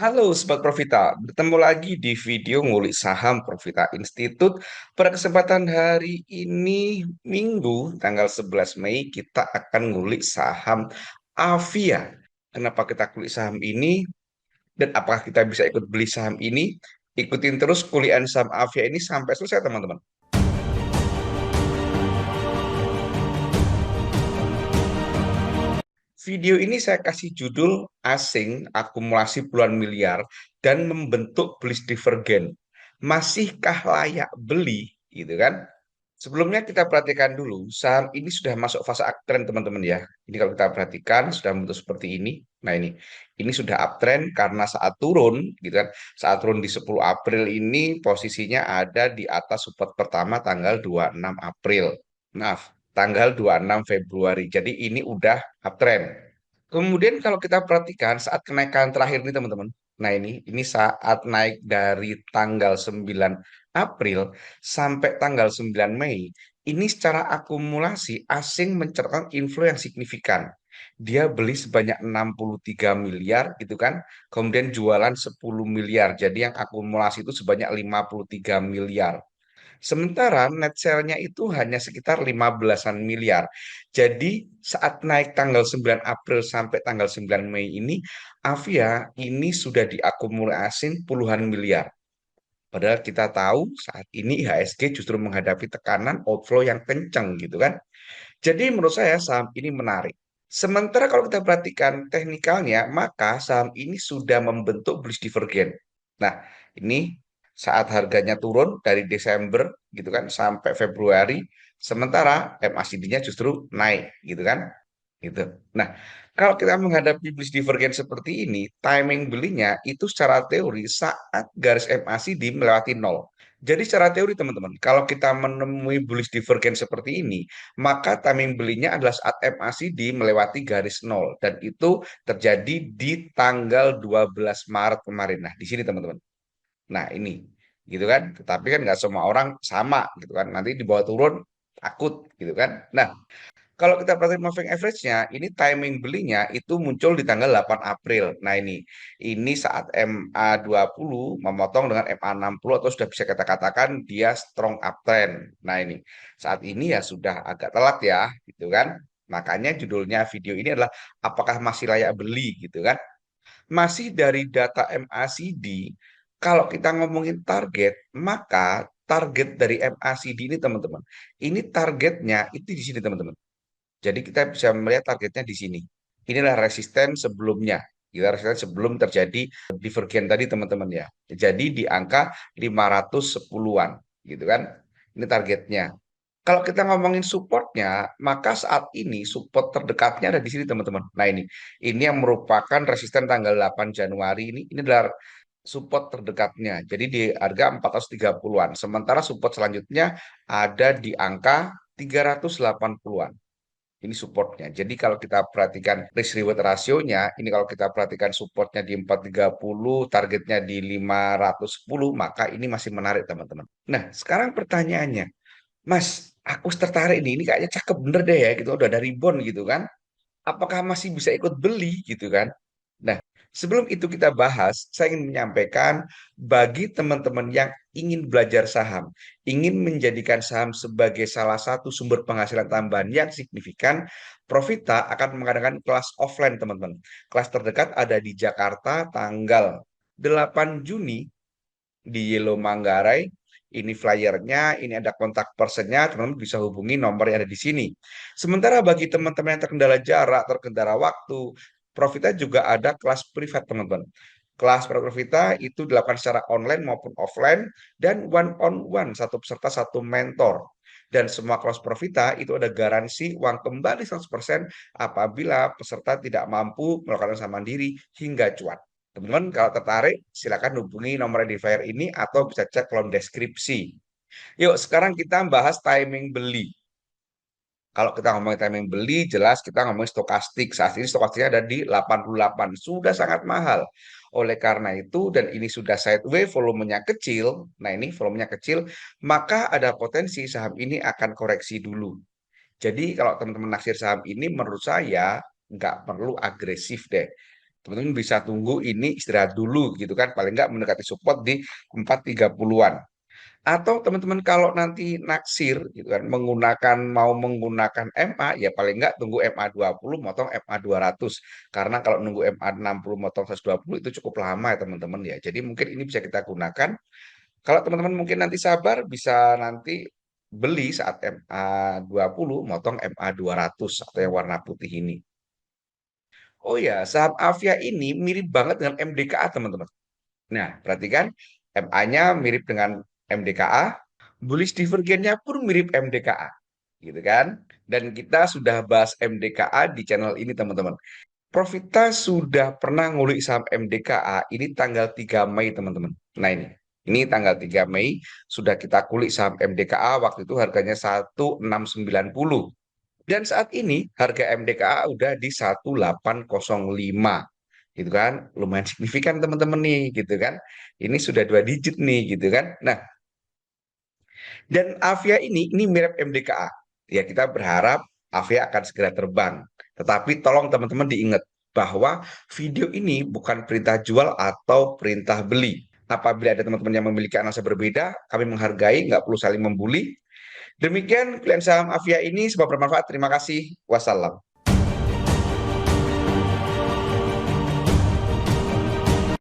Halo Sobat Profita, bertemu lagi di video ngulik saham Profita Institute. Pada kesempatan hari ini, Minggu, tanggal 11 Mei, kita akan ngulik saham Avia. Kenapa kita kulik saham ini, dan apakah kita bisa ikut beli saham ini? Ikutin terus kuliah saham Avia ini sampai selesai, teman-teman. Video ini saya kasih judul Asing Akumulasi Puluhan Miliar dan Membentuk Bearish Divergen. Masihkah layak beli? Gitu kan? Sebelumnya kita perhatikan dulu, saham ini sudah masuk fase uptrend teman-teman ya. Ini kalau kita perhatikan sudah bentuk seperti ini. Nah ini sudah uptrend karena saat turun, gitu kan? Saat turun di 10 April ini posisinya ada di atas support pertama tanggal 26 April. Maaf, tanggal 26 Februari. Jadi ini udah uptrend. Kemudian kalau kita perhatikan saat kenaikan terakhir nih teman-teman. Nah ini saat naik dari tanggal 9 April sampai tanggal 9 Mei. Ini secara akumulasi asing mencatatkan inflow yang signifikan. Dia beli sebanyak 63 miliar gitu kan. Kemudian jualan 10 miliar. Jadi yang akumulasi itu sebanyak 53 miliar. Sementara net sale-nya itu hanya sekitar 15-an miliar. Jadi saat naik tanggal 9 April sampai tanggal 9 Mei ini, Avia ini sudah diakumulasi puluhan miliar. Padahal kita tahu saat ini IHSG justru menghadapi tekanan outflow yang kencang gitu kan. Jadi menurut saya saham ini menarik. Sementara kalau kita perhatikan teknikalnya, maka saham ini sudah membentuk bullish divergen. Nah, ini saat harganya turun dari Desember gitu kan sampai Februari, sementara MACD-nya justru naik gitu kan. Gitu. Nah, kalau kita menghadapi bullish divergen seperti ini, timing belinya itu secara teori saat garis MACD melewati nol. Jadi secara teori teman-teman, kalau kita menemui bullish divergen seperti ini, maka timing belinya adalah saat MACD melewati garis nol. Dan itu terjadi di tanggal 12 Maret kemarin. Nah, di sini teman-teman. Nah, ini. Gitu kan. Tetapi kan nggak semua orang sama gitu kan. Nanti dibawa turun takut gitu kan. Nah, kalau kita perhatikan moving average-nya, ini timing belinya itu muncul di tanggal 8 April. Nah ini saat MA20 memotong dengan MA60 atau sudah bisa kita katakan dia strong uptrend. Nah saat ini ya sudah agak telat ya, gitu kan. Makanya judulnya video ini adalah apakah masih layak beli gitu kan. Masih dari data MACD, kalau kita ngomongin target, maka target dari MACD ini teman-teman, ini targetnya itu di sini teman-teman. Jadi kita bisa melihat targetnya di sini. Inilah resisten sebelumnya. Kita resisten sebelum terjadi divergen tadi teman-teman ya. Jadi di angka 510-an gitu kan. Ini targetnya. Kalau kita ngomongin supportnya, maka saat ini support terdekatnya ada di sini teman-teman. Nah ini yang merupakan resisten tanggal 8 Januari ini adalah support terdekatnya. Jadi di harga 430-an. Sementara support selanjutnya ada di angka 380-an. Ini supportnya. Jadi kalau kita perhatikan risk reward rasionya, ini kalau kita perhatikan supportnya di 430, targetnya di 510, maka ini masih menarik teman-teman. Nah, sekarang pertanyaannya, Mas, aku tertarik nih, ini kayaknya cakep bener deh ya, gitu udah dari bond gitu kan. Apakah masih bisa ikut beli gitu kan? Nah, sebelum itu kita bahas, saya ingin menyampaikan bagi teman-teman yang ingin belajar saham, ingin menjadikan saham sebagai salah satu sumber penghasilan tambahan yang signifikan, Profita akan mengadakan kelas offline, teman-teman. Kelas terdekat ada di Jakarta tanggal 8 Juni di Yellow Manggarai. Ini flyernya, ini ada kontak personnya, teman-teman bisa hubungi nomor yang ada di sini. Sementara bagi teman-teman yang terkendala jarak, terkendala waktu, Profita juga ada kelas privat, teman-teman. Kelas Profita itu dilakukan secara online maupun offline dan one on one, satu peserta satu mentor. Dan semua kelas Profita itu ada garansi uang kembali 100% apabila peserta tidak mampu melakukan usaha mandiri hingga cuan. Teman-teman kalau tertarik silakan hubungi nomor identifier ini atau bisa cek kolom deskripsi. Yuk sekarang kita bahas timing beli. Kalau kita ngomongin timing beli, jelas kita ngomongin stokastik. Saat ini stokastiknya ada di 88. Sudah sangat mahal. Oleh karena itu, dan ini sudah sideways, volumenya kecil. Nah ini volumenya kecil, maka ada potensi saham ini akan koreksi dulu. Jadi kalau teman-teman naksir saham ini, menurut saya nggak perlu agresif deh. Teman-teman bisa tunggu ini istirahat dulu gitu kan, paling nggak mendekati support di 430-an. Atau teman-teman kalau nanti naksir gitu kan mau menggunakan MA ya paling nggak tunggu MA 20 motong MA 200. Karena kalau nunggu MA 60 motong 120 itu cukup lama ya teman-teman ya. Jadi mungkin ini bisa kita gunakan. Kalau teman-teman mungkin nanti sabar bisa nanti beli saat MA 20 motong MA 200 atau yang warna putih ini. Oh ya, saham Avia ini mirip banget dengan MDKA teman-teman. Nah, perhatikan MA-nya mirip dengan MDKA, bullish divergennya pun mirip MDKA, gitu kan? Dan kita sudah bahas MDKA di channel ini, teman-teman. Profita sudah pernah ngulik saham MDKA ini tanggal 3 Mei, teman-teman. Nah, ini tanggal 3 Mei sudah kita kulik saham MDKA, waktu itu harganya 1690. Dan saat ini harga MDKA udah di 1805 gitu kan, lumayan signifikan teman-teman nih gitu kan, ini sudah 2 digit nih gitu kan. Nah, dan Avia ini mirip MDKA ya, kita berharap Avia akan segera terbang, tetapi tolong teman-teman diingat bahwa video ini bukan perintah jual atau perintah beli. Apabila ada teman-teman yang memiliki analisa berbeda, kami menghargai, nggak perlu saling membuli. Demikian klien saham Avia ini, semoga bermanfaat. Terima kasih. Wassalam.